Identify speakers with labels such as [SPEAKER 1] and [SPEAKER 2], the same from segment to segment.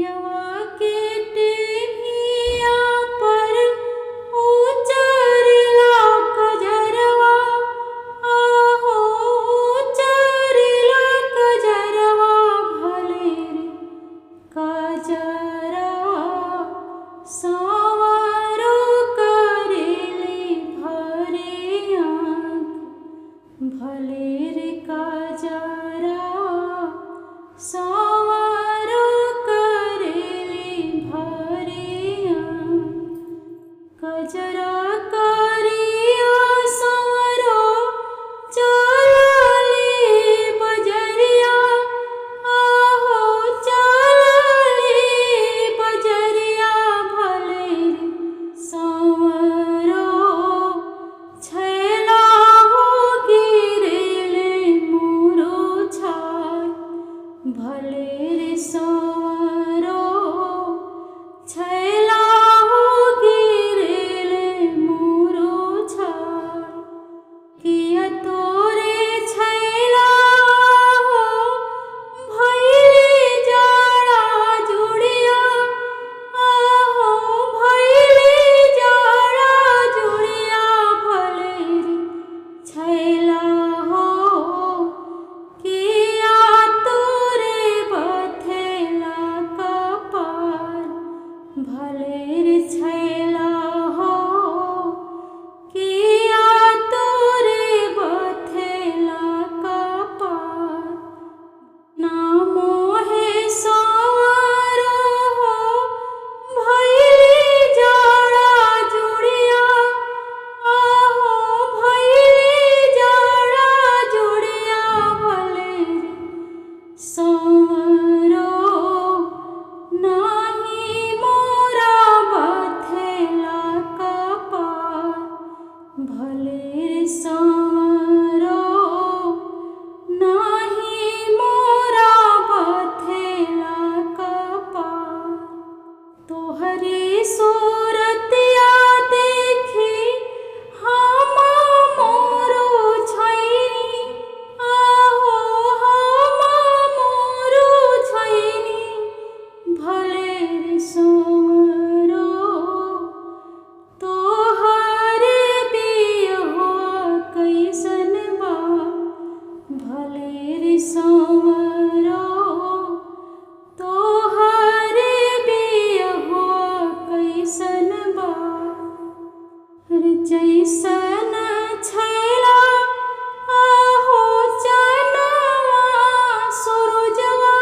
[SPEAKER 1] पियवा के टेमिया पर उचरला कजरवा, आहो उचरला कजरवा भले रे कजरवा सांवरो करेले भरे आँख, भले रे कजरवा सांवरो करेले भरे आँख। कजरा करिया सांवरो चलले बजरिया, आहो चलले बजरिया भले रे सांवरो छैला हो गिरेले मुरुझाय, भले रे सांवरो छैला हो गिरेले मुरुझाय। किया तोरे छैला हो भइले जाड़ा जुड़िया, आहो भइले जाड़ा जुड़िया भले रे छैला हो। किया तोरे बथेला कपार, भले रे छैला हो। किया तोरे बथेला कपार, ना मोहे सांवरो हो भइले जाड़ा जुड़िया, आहो भइले जाड़ा जुड़िया भले रे सांवरो। नाही मोरा बथेला कपार, भले रे सांवरो। नाही मोरा बथेला कपार। तोहरी सूरतिया देखी हम मुरुझाइनी, आहो हम मुरुझाइनी, भले रे सांवरो। तोहरे बियहुआ कैसन बा, भले रे सांवरो। तोहरे बियहुआ कैसन बा, रे जैसन छैला आहो चनवा सुरुजवा,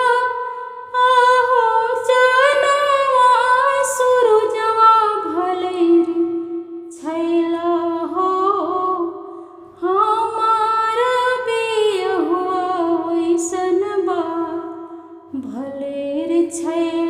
[SPEAKER 1] आहो चनवा सुरुजवा भले रे छैला हो। हमार बियहुआ वैसन बा, भले रे छैला।